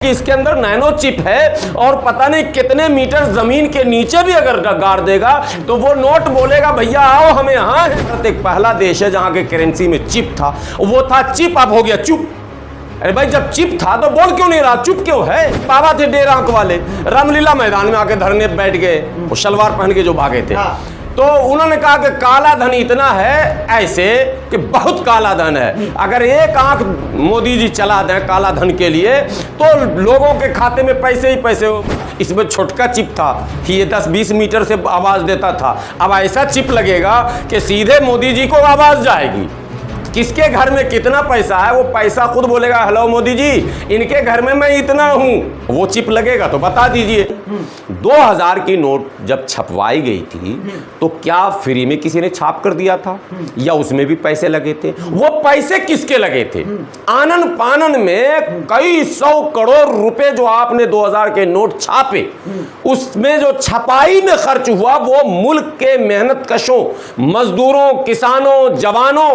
इसके अंदर nano chip है और पता नहीं कितने मीटर जमीन के नीचे भी अगर गाड़ देगा तो वो नोट बोलेगा भैया आओ हमें यहाँ है। एक पहला देश है जहां के करेंसी में चिप था, वो था चिप, अब हो गया चुप। अरे भाई जब चिप था तो बोल क्यों नहीं रहा, चुप क्यों है। बाबा थे डेढ़ आंख वाले, रामलीला मैदान में आके धरने बैठ गए, वो शलवार पहन के जो भागे थे। तो उन्होंने कहा कि काला धन इतना है ऐसे कि बहुत काला धन है, अगर एक आंख मोदी जी चला दें काला धन के लिए तो लोगों के खाते में पैसे ही पैसे हो। इसमें छोटका चिप था कि ये 10-20 मीटर से आवाज देता था, अब ऐसा चिप लगेगा कि सीधे मोदी जी को आवाज जाएगी। किसके घर में कितना पैसा है वो पैसा खुद बोलेगा, हेलो मोदी जी इनके घर में मैं इतना हूं। वो चिप लगेगा तो बता दीजिए। 2000 की नोट जब छपवाई गई थी तो क्या फ्री में किसी ने छाप कर दिया था या उसमें भी पैसे लगे थे? वो पैसे किसके लगे थे? आनन पानन में कई 100 करोड़ रुपए जो आपने 2000 के नोट छापे, उसमें जो छपाई में खर्च हुआ वो मुल्क के मेहनत कशों, मजदूरों, किसानों, जवानों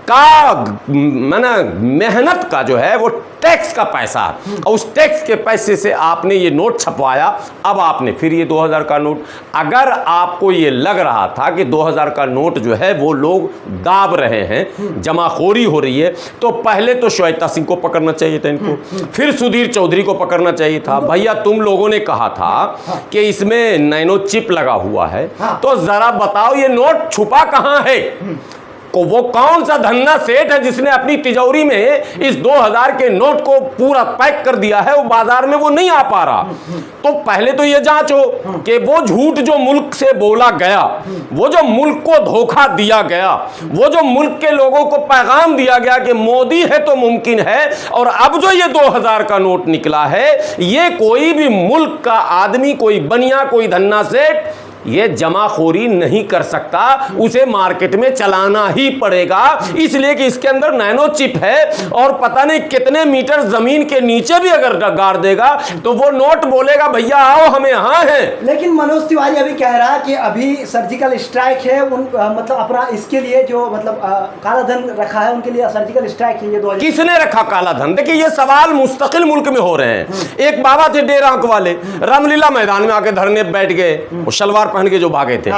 का मेहनत का जो है वो टैक्स का पैसा, और उस टैक्स के पैसे से आपने ये नोट छपवाया। अब आपने फिर ये 2000 का नोट, अगर आपको ये लग रहा था कि 2000 का नोट जो है वो लोग दाब रहे हैं, जमाखोरी हो रही है, तो पहले तो श्वेता सिंह को पकड़ना चाहिए था इनको, फिर सुधीर चौधरी को पकड़ना चाहिए था। भैया तुम लोगों ने कहा था कि इसमें नैनो चिप लगा हुआ है, तो जरा बताओ ये नोट छुपा कहां है? वो कौन सा धन्ना सेठ है जिसने अपनी तिजोरी में इस 2000 के नोट को पूरा पैक कर दिया है, वो बाजार में वो नहीं आ पा रहा। तो पहले तो ये जांचो कि वो झूठ जो मुल्क से बोला गया, वो जो मुल्क को धोखा दिया गया, वो जो मुल्क के लोगों को पैगाम दिया गया कि मोदी है तो मुमकिन है, और अब जो ये 2000 का नोट निकला है, ये कोई भी मुल्क का आदमी, कोई बनिया, कोई धन्ना सेठ ये जमाखोरी नहीं कर सकता, उसे मार्केट में चलाना ही पड़ेगा। इसलिए कि इसके अंदर नैनो चिप है और पता नहीं कितने मीटर जमीन के नीचे भी अगर गाड़ देगा तो वो नोट बोलेगा भैया आओ हमें यहाँ है। लेकिन मनोज तिवारी अभी कह रहा है कि अभी सर्जिकल स्ट्राइक है, मतलब अपना इसके लिए जो मतलब काला धन रखा है उनके लिए सर्जिकल स्ट्राइक है। ये किसने रखा काला धन? देखिए ये सवाल मुस्तकिल मुल्क में हो रहे हैं। एक बाबा थे डेढ़ आंख वाले, रामलीला मैदान में आके धरने बैठ गए, वो शलवार पहन के जो भागे थे।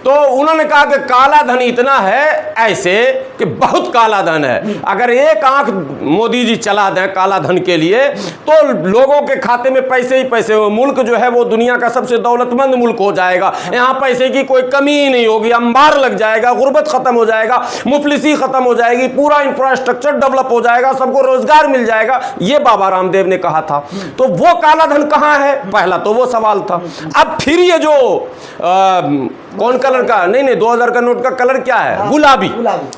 तो उन्होंने कहा कि काला धन इतना है ऐसे कि बहुत काला धन है, अगर एक आंख मोदी जी चला दें काला धन के लिए तो लोगों के खाते में पैसे ही पैसे हो। मुल्क जो है वो दुनिया का सबसे दौलतमंद मुल्क हो जाएगा, यहाँ पैसे की कोई कमी ही नहीं होगी, अंबार लग जाएगा, गुर्बत खत्म हो जाएगा, मुफलिसी खत्म हो जाएगी, पूरा इंफ्रास्ट्रक्चर डेवलप हो जाएगा, सबको रोजगार मिल जाएगा, ये बाबा रामदेव ने कहा था। तो वो काला धन कहाँ है? पहला तो वो सवाल था। अब फिर ये जो कौन कलर का, नहीं 2000 का नोट का कलर क्या है? गुलाबी।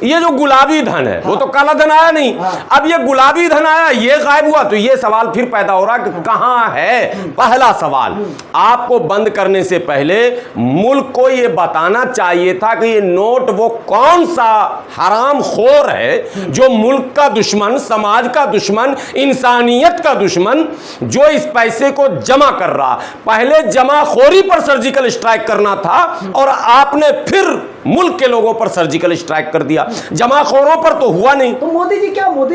ये जो गुलाबी धन है वो तो काला धन आया नहीं, अब ये गुलाबी धन आया, ये गायब हुआ, तो ये सवाल फिर पैदा हो रहा कि कहां है? पहला सवाल, आपको बंद करने से पहले मुल्क को ये बताना चाहिए था कि ये नोट वो कौन सा हराम खोर है जो मुल्क का दुश्मन, समाज का दुश्मन, इंसानियत का दुश्मन, जो इस पैसे को जमा कर रहा। पहले जमाखोरी पर सर्जिकल स्ट्राइक करना था और आपने फिर मुल्क के लोगों पर सर्जिकल स्ट्राइक कर दिया, जमाखोरों पर तो हुआ नहीं। तो मोदी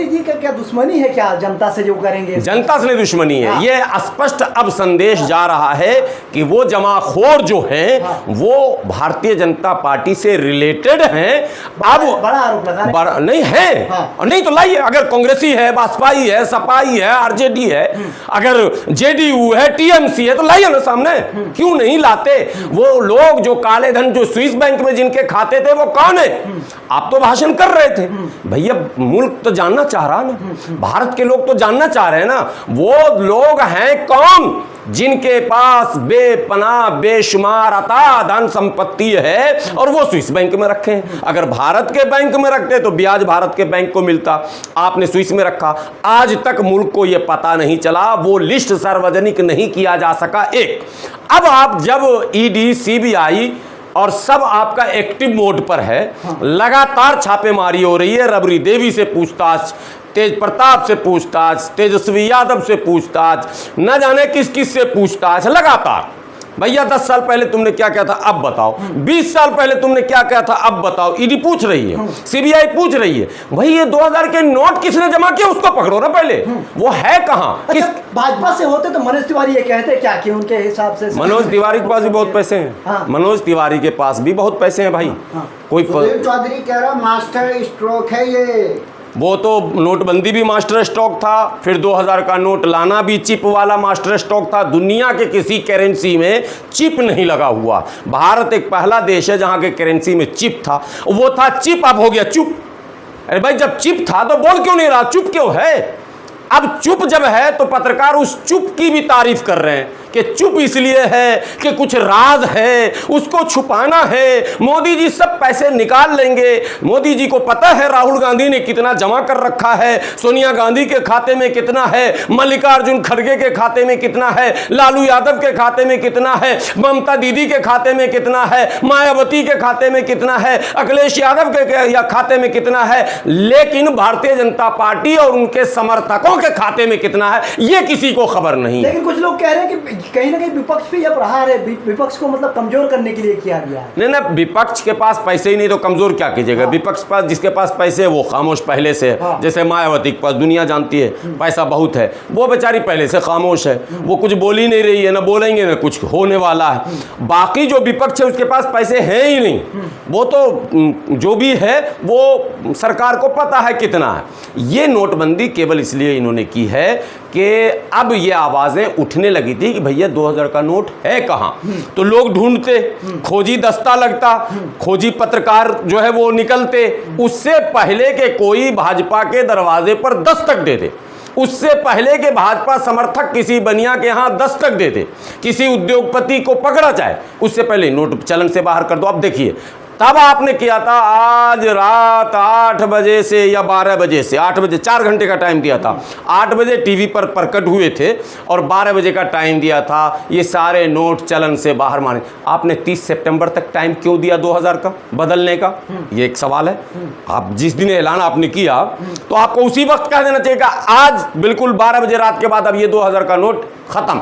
जी का क्या दुश्मनी है क्या जनता से जो करेंगे? जनता से नहीं दुश्मनी है, ये स्पष्ट अब संदेश जा रहा है कि वो जमाखोर जो हैं वो भारतीय जनता पार्टी से रिलेटेड हैं। अब बड़ा आरोप लगा रहे नहीं है, नहीं तो लाइए, अगर कांग्रेसी है, बासपाई है, सपाई है, आरजेडी है, अगर जेडीयू है, टीएमसी है, तो लाइए ना सामने, क्यों नहीं लाते? वो लोग जो काले धन जो स्विस बैंक में जिनके खाते थे वो कौन है? आप तो भाषण कर रहे थे, भैया मुल्क तो जानना चाह रहा ना, भारत के लोग तो जानना चाह रहे हैं ना, वो लोग हैं कौन जिनके पास बेपनाह बेशुमार अता धन संपत्ति है और वो स्विस बैंक में रखे हैं। अगर भारत के बैंक में रखते तो ब्याज भारत के बैंक को मिलता, आपने स्विस में रखा। आज तक मुल्क को यह पता नहीं चला, वो लिस्ट सार्वजनिक नहीं किया जा सका। एक अब आप जब ईडी, सीबीआई और सब आपका एक्टिव मोड पर है, लगातार छापेमारी हो रही है, रबरी देवी से पूछताछ, तेज प्रताप से पूछताछ, तेजस्वी यादव से पूछताछ, न जाने किस किस से पूछताछ, लगातार भैया 10 साल पहले तुमने क्या किया था अब बताओ, 20 साल पहले तुमने क्या किया था अब बताओ। ईडी पूछ रही है, सीबीआई पूछ रही है, भाई ये 2000 के नोट किसने जमा किया उसको पकड़ो ना पहले, वो है कहां। किस भाजपा से होते तो मनोज तिवारी ये कहते क्या कि उनके हिसाब से मनोज तिवारी के पास भी बहुत पैसे हैं, मनोज तिवारी के पास भी बहुत पैसे हैं भाई। कोई चौधरी कह रहा मास्टर स्ट्रोक है ये, वो तो नोटबंदी भी मास्टर स्ट्रोक था, फिर 2000 का नोट लाना भी चिप वाला मास्टर स्ट्रोक था। दुनिया के किसी करेंसी में चिप नहीं लगा हुआ। भारत एक पहला देश है जहां के करेंसी में चिप था, वो था चिप, अब हो गया चुप। अरे भाई जब चिप था तो बोल क्यों नहीं रहा, चुप क्यों है? अब चुप जब है तो पत्रकार उस चुप की भी तारीफ कर रहे हैं कि चुप इसलिए है कि कुछ राज है, उसको छुपाना है। मोदी जी सब पैसे निकाल लेंगे। मोदी जी को पता है राहुल गांधी ने कितना जमा कर रखा है, सोनिया गांधी के खाते में कितना है, मल्लिकार्जुन खड़गे के खाते में कितना है, लालू यादव के खाते में कितना है, ममता दीदी के खाते में कितना है, मायावती के खाते में कितना है, अखिलेश यादव के या खाते में कितना है, लेकिन भारतीय जनता पार्टी और उनके समर्थकों के खाते में कितना है ये किसी को खबर नहीं है। लेकिन कुछ लोग कह रहे हैं कि कहीं ना कहीं विपक्ष पे यह प्रहार है, विपक्ष को मतलब कमजोर करने के लिए किया गया है। नहीं ना, विपक्ष के पास पैसे ही नहीं तो कमजोर क्या कीजिएगा। विपक्ष पास जिसके पास पैसे है वो खामोश पहले से है। जैसे मायावती के पास दुनिया जानती है पैसा बहुत है, वो बेचारी पहले से खामोश है, वो कुछ बोल ही नहीं रही है, ना बोलेंगे ना कुछ होने वाला है। बाकी जो विपक्ष है उसके पास पैसे हैं ही नहीं, वो तो जो भी है वो सरकार को पता है कितना है। ये नोटबंदी केवल इसलिए इन्होंने की है कि अब ये आवाजें उठने लगी थी कि भैया 2000 का नोट है कहां, तो लोग ढूंढते, खोजी दस्ता लगता, खोजी पत्रकार जो है वो निकलते, उससे पहले के कोई भाजपा के दरवाजे पर दस्तक देते, उससे पहले के भाजपा समर्थक किसी बनिया के यहां दस्तक देते, किसी उद्योगपति को पकड़ा जाए, उससे पहले नोट चलन से बाहर कर दो। अब देखिए तब आपने किया था आज रात 8 बजे से या 12 बजे से, 8 बजे 4 घंटे का टाइम दिया था, 8 बजे टीवी पर प्रकट हुए थे और 12 बजे का टाइम दिया था ये सारे नोट चलन से बाहर माने। आपने 30 सितंबर तक टाइम क्यों दिया 2000 का बदलने का, ये एक सवाल है। आप जिस दिन ऐलान आपने किया तो आपको उसी वक्त कह देना चाहिए आज बिल्कुल 12 बजे रात के बाद अब ये 2000 का नोट खत्म,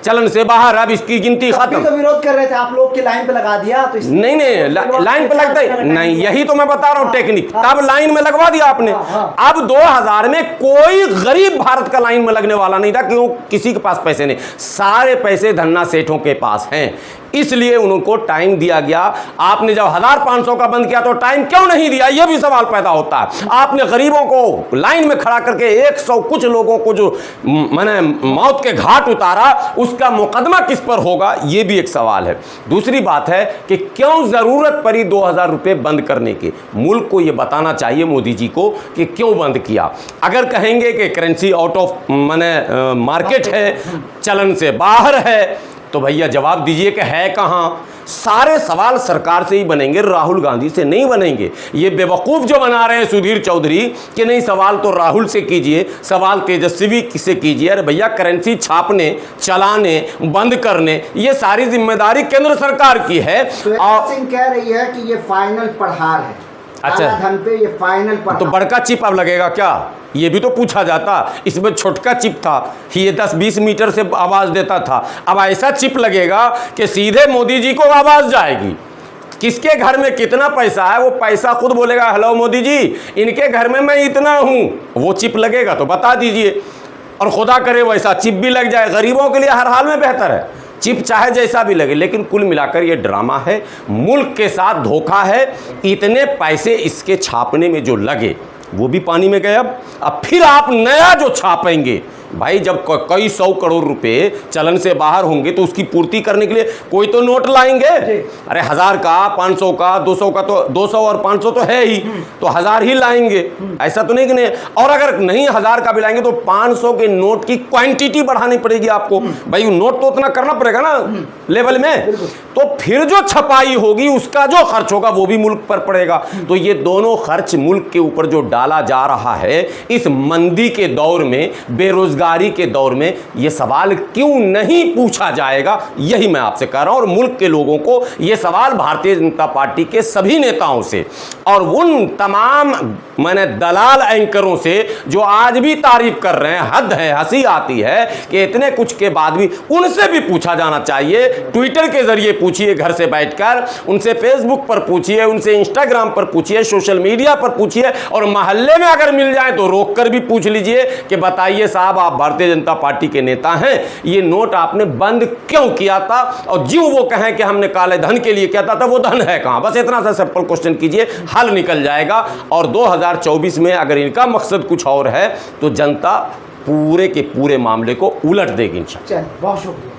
चलन से बाहर, अब इसकी गिनती खत्म। तो विरोध कर रहे थे आप लोग की लाइन पे लगा दिया तो नहीं लाइन पे लगता है नहीं, यही तो मैं बता रहा हूं टेक्निक। तब लाइन में लगवा दिया आपने। अब 2000 में कोई गरीब भारत का लाइन में लगने वाला नहीं था, क्यों? किसी के पास पैसे नहीं, सारे पैसे धन्ना सेठों के पास हैं, इसलिए उनको टाइम दिया गया। आपने जब 1500 का बंद किया तो टाइम क्यों नहीं दिया, यह भी सवाल पैदा होता है। आपने गरीबों को लाइन में खड़ा करके 100 कुछ लोगों को जो मैंने मौत के घाट उतारा, उसका मुकदमा किस पर होगा, यह भी एक सवाल है। दूसरी बात है कि क्यों जरूरत पड़ी 2000 रुपए बंद करने की, मुल्क को यह बताना चाहिए मोदी जी को कि क्यों बंद किया। अगर कहेंगे कि करेंसी आउट ऑफ मार्केट है, चलन से बाहर है, तो भैया जवाब दीजिए कि है कहां। सारे सवाल सरकार से ही बनेंगे, राहुल गांधी से नहीं बनेंगे। ये बेवकूफ़ जो बना रहे हैं सुधीर चौधरी कि नहीं सवाल तो राहुल से कीजिए, सवाल तेजस्वी से कीजिए। अरे भैया करेंसी छापने, चलाने, बंद करने ये सारी जिम्मेदारी केंद्र सरकार की है। और सिंह कह रही है कि ये फाइनल प्रहार है, अच्छा धन पे ये फाइनल प्रहार। तो बड़का चिप अब लगेगा क्या, ये भी तो पूछा जाता। इसमें छोटका चिप था, ये 10-20 मीटर से आवाज़ देता था, अब ऐसा चिप लगेगा कि सीधे मोदी जी को आवाज़ जाएगी। किसके घर में कितना पैसा है वो पैसा खुद बोलेगा, हेलो मोदी जी इनके घर में मैं इतना हूँ, वो चिप लगेगा तो बता दीजिए। और खुदा करे वैसा चिप भी लग जाए, गरीबों के लिए हर हाल में बेहतर है चिप, चाहे जैसा भी लगे। लेकिन कुल मिलाकर ये ड्रामा है, मुल्क के साथ धोखा है। इतने पैसे इसके छापने में जो लगे वो भी पानी में गए। अब फिर आप नया जो छापेंगे, भाई जब कई 100 करोड़ रुपए चलन से बाहर होंगे तो उसकी पूर्ति करने के लिए कोई तो नोट लाएंगे। अरे 1000 का, 500 का, 200 का, तो 200 और 500 तो है ही, तो 1000 ही लाएंगे, ऐसा तो नहीं कि नहीं। और अगर नहीं 1000 का भी लाएंगे तो 500 के नोट की क्वांटिटी बढ़ानी पड़ेगी आपको। भाई नोट तो उतना करना पड़ेगा ना लेवल में, तो फिर जो छपाई होगी उसका जो खर्च होगा वो भी मुल्क पर पड़ेगा। तो ये दोनों खर्च मुल्क के ऊपर जो डाला जा रहा है इस मंदी के दौर में, बेरोजगार बेरोजगारी के दौर में यह सवाल क्यों नहीं पूछा जाएगा, यही मैं आपसे कह रहा हूं। और मुल्क के लोगों को यह सवाल भारतीय जनता पार्टी के सभी नेताओं से और उन तमाम मैंने दलाल एंकरों से जो आज भी तारीफ कर रहे हैं, हद है, हंसी आती है कि इतने कुछ के बाद भी उनसे भी पूछा जाना चाहिए। ट्विटर के जरिए पूछिए, घर से बैठकर उनसे फेसबुक पर पूछिए, उनसे इंस्टाग्राम पर पूछिए, सोशल मीडिया पर पूछिए, और मोहल्ले में अगर मिल जाए तो रोक कर भी पूछ लीजिए कि बताइए साहब, आप भारतीय जनता पार्टी के नेता हैं, ये नोट आपने बंद क्यों किया था? और ज्यों वो कहें कि हमने काले धन के लिए किया था, वो धन है कहां? बस इतना सा सिंपल क्वेश्चन कीजिए, हल निकल जाएगा। और 2024 में अगर इनका मकसद कुछ और है तो जनता पूरे के पूरे मामले को उलट देगी इंशाअल्लाह। चलिए, बहुत शुक्रिया।